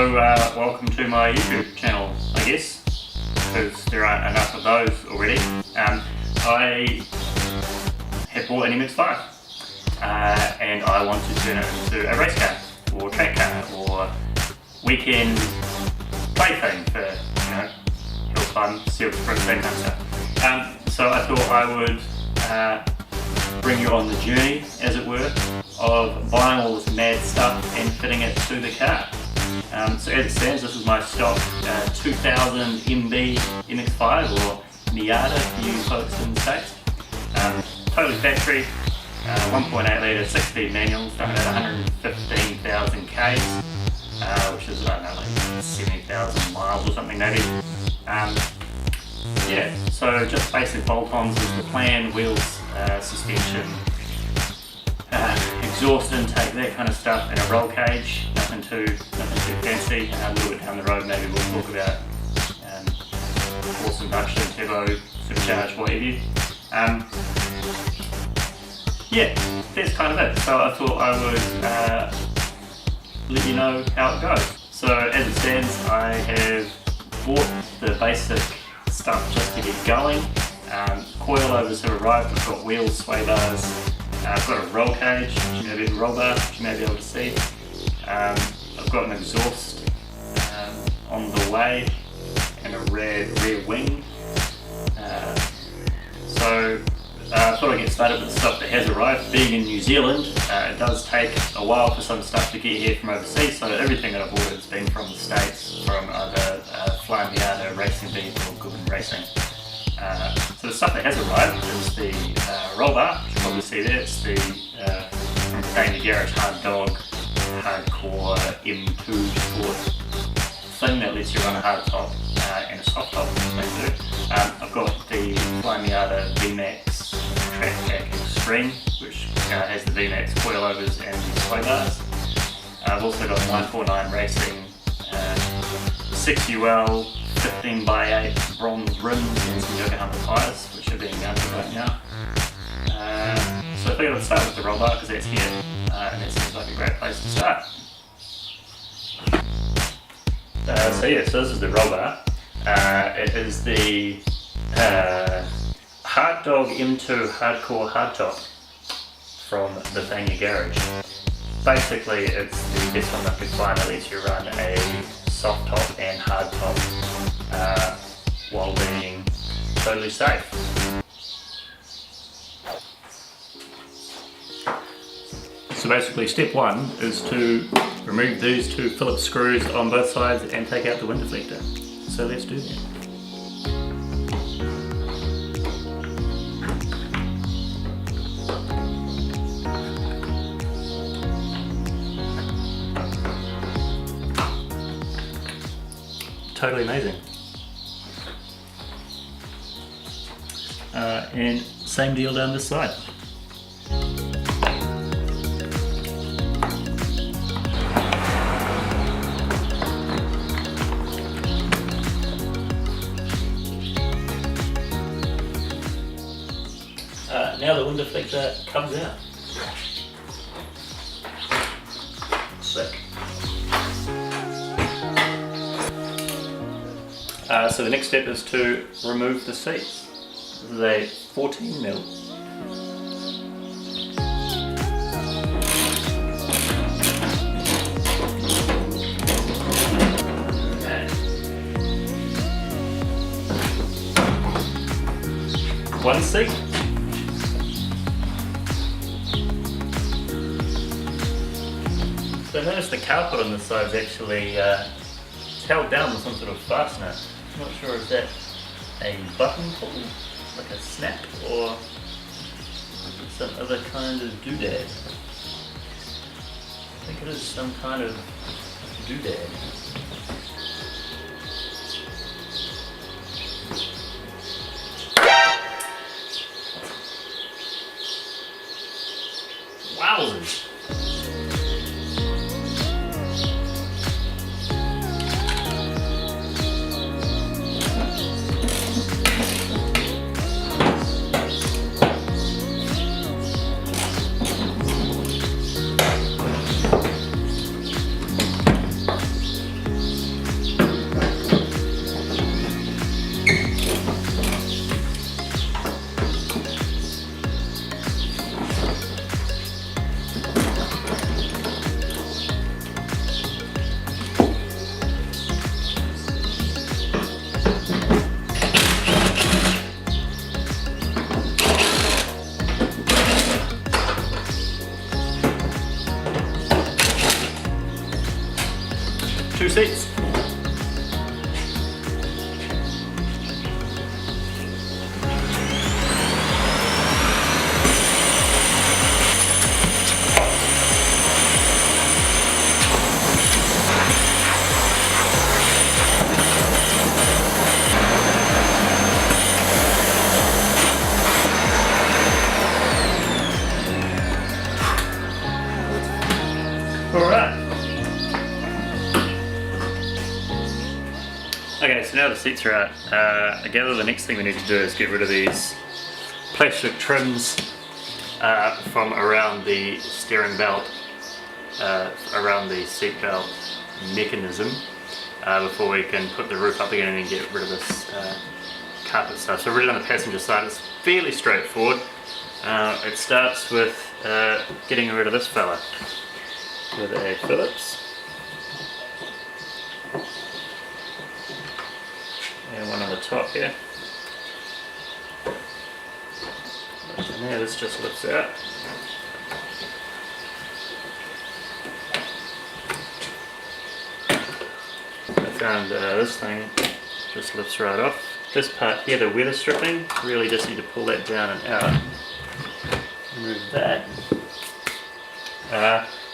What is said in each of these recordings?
So welcome to my YouTube channel, I guess, because there aren't enough of those already. I have bought an MX-5 and I want to turn it into a race car or track car or weekend plaything for, you know, hill climb, seal sprints, that kind of stuff. So I thought I would bring you on the journey, as it were, of buying all this mad stuff and fitting it to the car. So as it stands, this is my stock 2000 MB MX-5 or Miata for you folks in the States. Totally factory, 1.8 litre 6-speed manual, done at 115,000 Ks, which is, I don't know, like 70,000 miles or something maybe. Yeah, so just basic bolt-ons is the plan, wheels, suspension, exhaust intake, that kind of stuff, and a roll cage. Nothing too fancy. A little bit down the road maybe we'll talk about force induction, turbo, supercharged, what have you. Yeah, that's kind of it. So I thought I would let you know how it goes. So as it stands, I have bought the basic stuff just to get going. Coilovers have arrived. I've got wheels, sway bars. I've got a roll cage, which you may be able to roll bar, which you may be able to see. I've got an exhaust on the way and a rear wing. So I thought I'd get started with the stuff that has arrived. Being in New Zealand, it does take a while for some stuff to get here from overseas, so everything that I've ordered has been from the States, from either Flying Miata, Racing Beat or Goodman Racing. So the stuff that has arrived is the roll bar, which you probably see there. It's the from Danger Garage Hard Dog Hardcore M2 Sport thing that lets you run a hard top and a soft top. I've got the Flying Miata v-maxx Track Pack Extreme, which has the v-maxx coilovers and the sway bars. I've also got 949 Racing 6UL 15x8 bronze rims and some Yokohama tyres, which are being mounted right now. So I figured I'd start with the roll bar because that's here, and that seems like a great place to start. So this is the roll bar. It is the Hard Dog M2 Hardcore Hardtop from the Danger Garage. Basically, it's the best one I could find that lets you run a soft top and hard top while being totally safe. So basically step one is to remove these two Phillips screws on both sides and take out the wind deflector. So let's do that. Totally amazing. And same deal down this side. Now the wind deflector comes out. Sick. So the next step is to remove the seats. This is a 14mm. One seat. So notice the carpet on this side is actually held down with some sort of fastener. I'm not sure if that's a button pull, like a snap, or some other kind of doodad. I think it is some kind of doodad. Wowzers! so now the seats are out, I gather the next thing we need to do is get rid of these plastic trims from around the steering belt, around the seat belt mechanism, before we can put the roof up again and get rid of this carpet stuff. So really on the passenger side it's fairly straightforward. It starts with getting rid of this fella with a Phillips. And one on the top here. And there, this just lifts out. I found this thing just lifts right off. This part here, the weather stripping, really just need to pull that down and out. Remove that.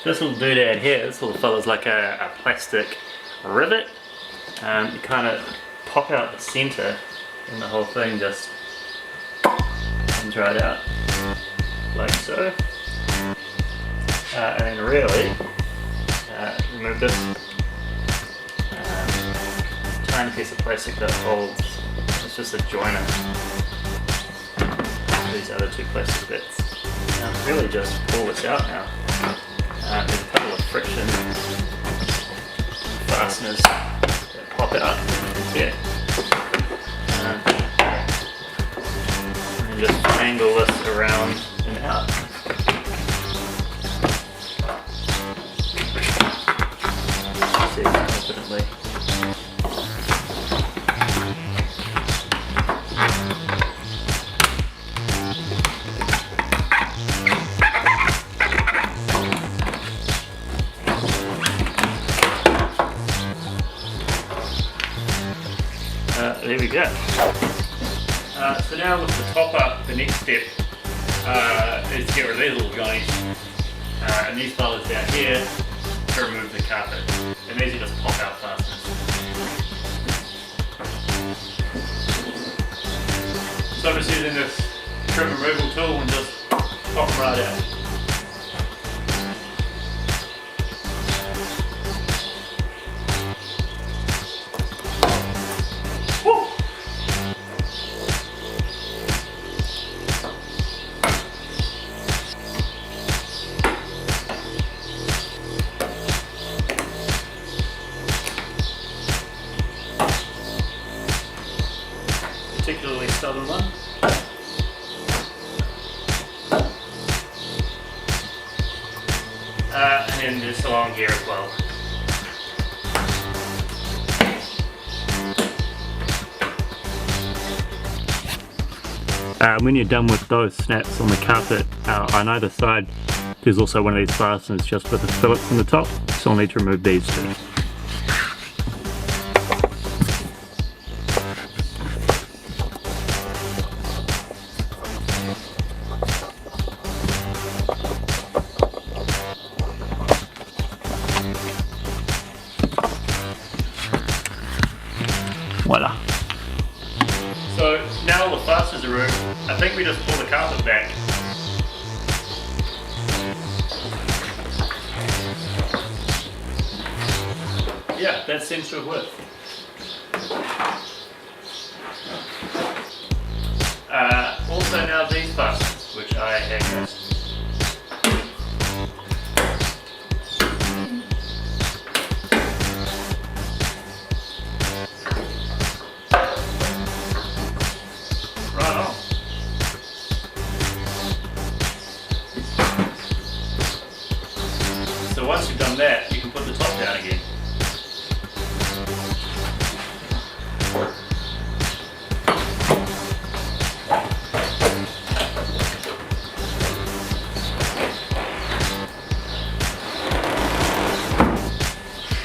This little doodad here, this little fella's like a plastic rivet. You kind of pop out the center and the whole thing just comes right out like so. And then really remove this tiny piece of plastic that holds, it's just a joiner, these other two plastic bits. Really just pull this out now. There's a couple of friction fasteners that pop out here. And just angle this around and out. See confidently. There we go. So now with the top up, the next step is to get rid of these little joints and these fellas down here to remove the carpet. And these are just pop out fasteners. So I'm just using this trim removal tool and just pop them right out. Particularly stubborn one. And then just along here as well. When you're done with those snaps on the carpet, on either side there's also one of these fasteners just with a Phillips on the top, so I'll need to remove these too. Voila. So now all the fasteners are removed, I think we just pull the carpet back. Yeah, that seems to have worked. Also now these fasteners, which I have missed. So once you've done that, you can put the top down again.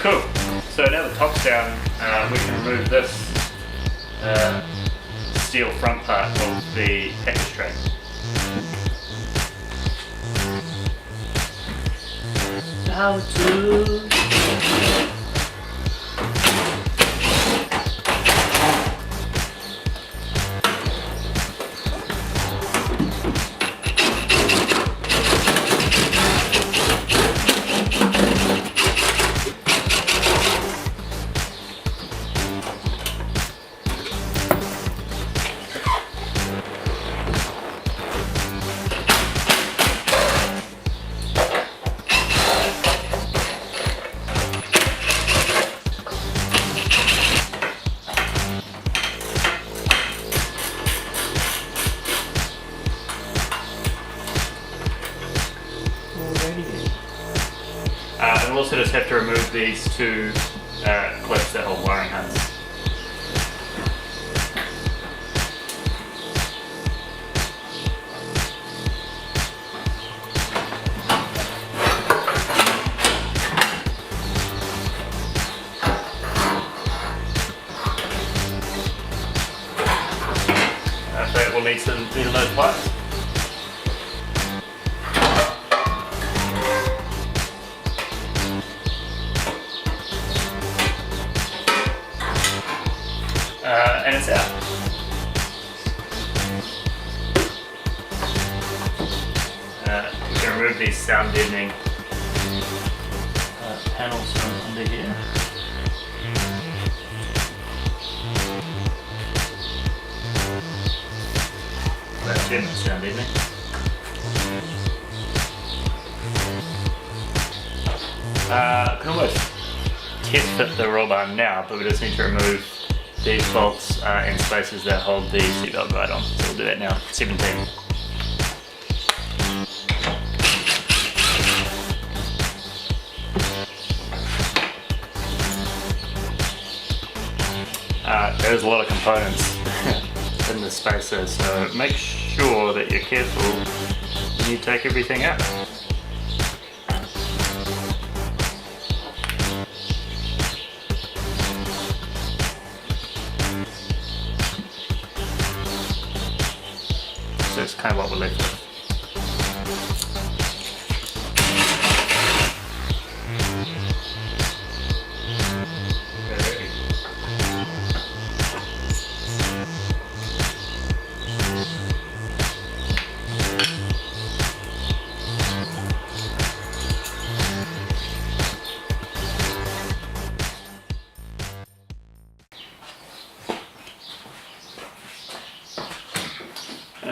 Cool. So now the top's down, we can remove this steel front part of the package tray. How to also just have to remove these two clips that hold wiring harness. So we'll need of those parts. And it's out. We can remove these sound deadening panels from under here. That's too much sound deadening. Can almost test fit the roll bar now, but we just need to remove these bolts and spaces that hold the seatbelt guide on. So we'll do that now. 17. There's a lot of components in the spacer, so make sure that you're careful when you take everything out. So it's kind of what we're left with.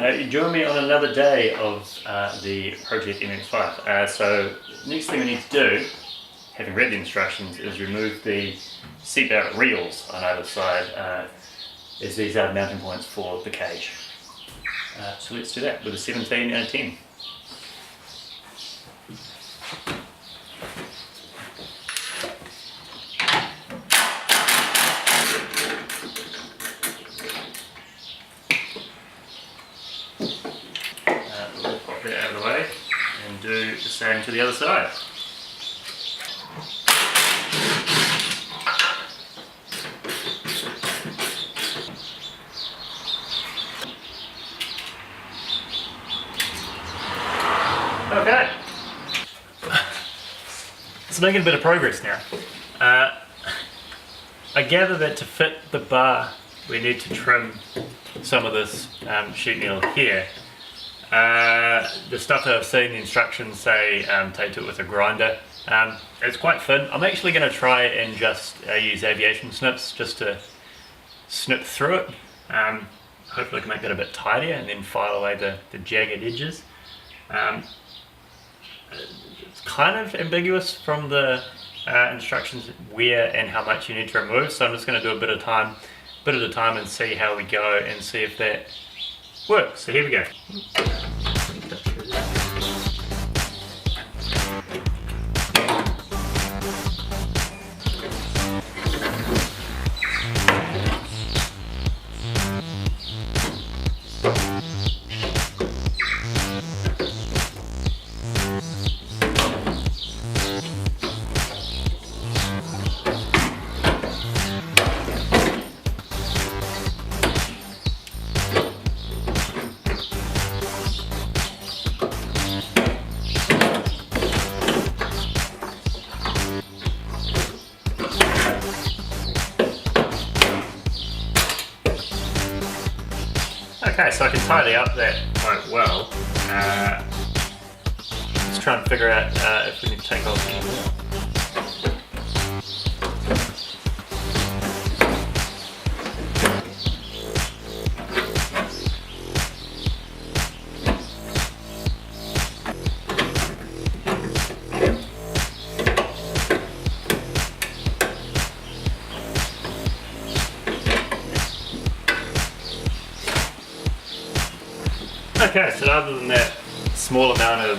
You join me on another day of the Project MX-5. So next thing we need to do, having read the instructions, is remove the seatbelt reels on either side, as these are mounting points for the cage. So let's do that with a 17 and a 10. We'll pop that out of the way and do the same to the other side. Okay, so making a bit of progress now. I gather that to fit the bar we need to trim some of this sheet metal here. The stuff that I've seen, the instructions say take to it with a grinder. It's quite thin. I'm actually going to try and just use aviation snips just to snip through it. Hopefully I can make that a bit tidier and then file away the jagged edges. It's kind of ambiguous from the instructions where and how much you need to remove, so I'm just going to do a bit at a time and see how we go and see if that works. So here we go. Okay, so I can tidy up that quite well. Let's try and figure out if we need to take off any more. Okay, so other than that small amount of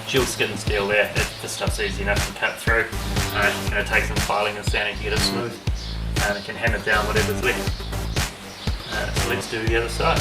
dual skin steel there. This stuff's easy enough to cut through. It's going to take some filing and sanding to get it smooth, and it can hammer down whatever's left. So let's do the other side.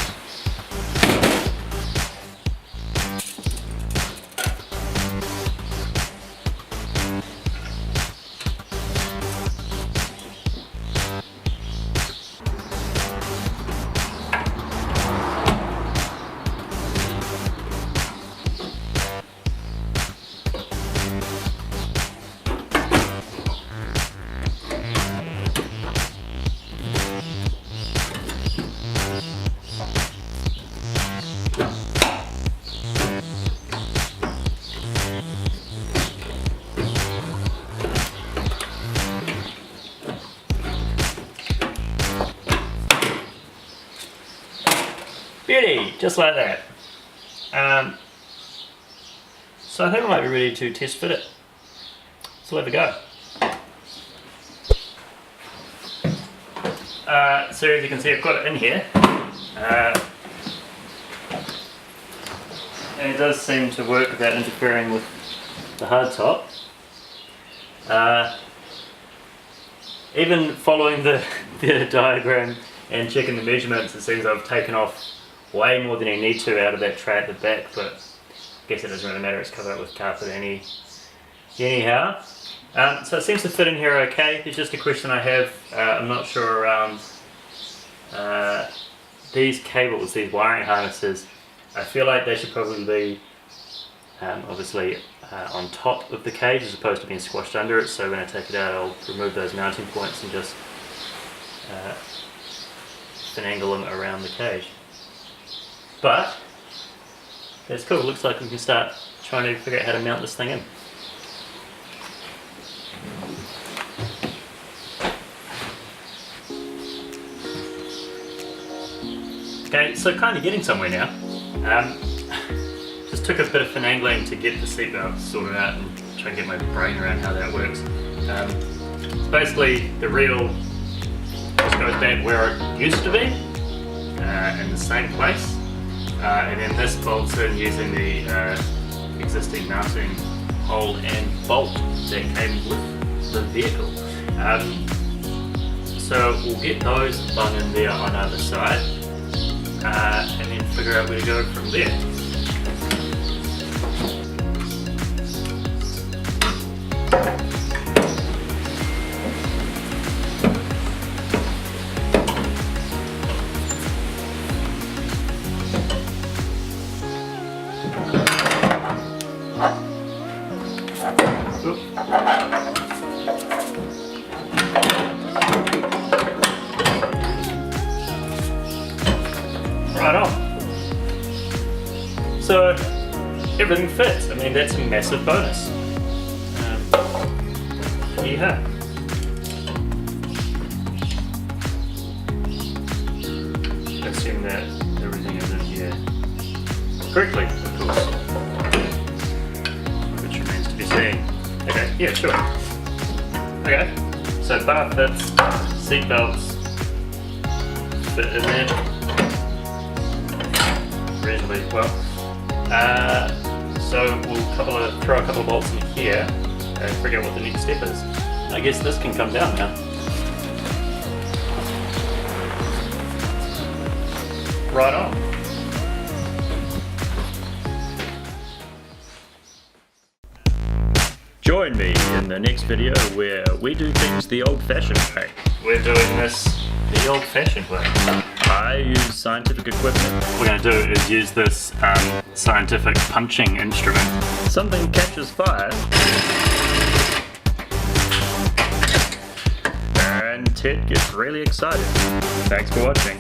Beauty, just like that. So I think I might be ready to test fit it. So let it go. So as you can see, I've got it in here. And it does seem to work without interfering with the hardtop. Even following the diagram and checking the measurements, it seems I've taken off way more than you need to out of that tray at the back, but I guess it doesn't really matter, it's covered up with carpet anyhow. So it seems to fit in here okay. There's just a question I have. I'm not sure around these cables, these wiring harnesses. I feel like they should probably be obviously on top of the cage as opposed to being squashed under it, so when I take it out I'll remove those mounting points and just finagle them around the cage. But that's cool, looks like we can start trying to figure out how to mount this thing in. Okay, so kind of getting somewhere now. Just took a bit of finagling to get the seatbelt sorted out and try and get my brain around how that works. So basically the reel just goes back where it used to be, in the same place. And then this bolts in using the existing mounting hole and bolt that came with the vehicle. So we'll get those bung in there on either side, and then figure out where to go from there. Right on. So everything fits. I mean, that's a massive bonus. Yeah. Assume that everything is in here correctly, of course, which remains to be seen. Okay, yeah, sure. Okay, so bar fits, seat belts fit in there reasonably well. So we'll throw a couple of bolts in here and figure out what the next step is. I guess this can come down now. Right on. Join me in the next video where we do things the old-fashioned way. We're doing this the old-fashioned way. I use scientific equipment. What we're going to do is use this scientific punching instrument. Something catches fire, and Ted gets really excited. Thanks for watching.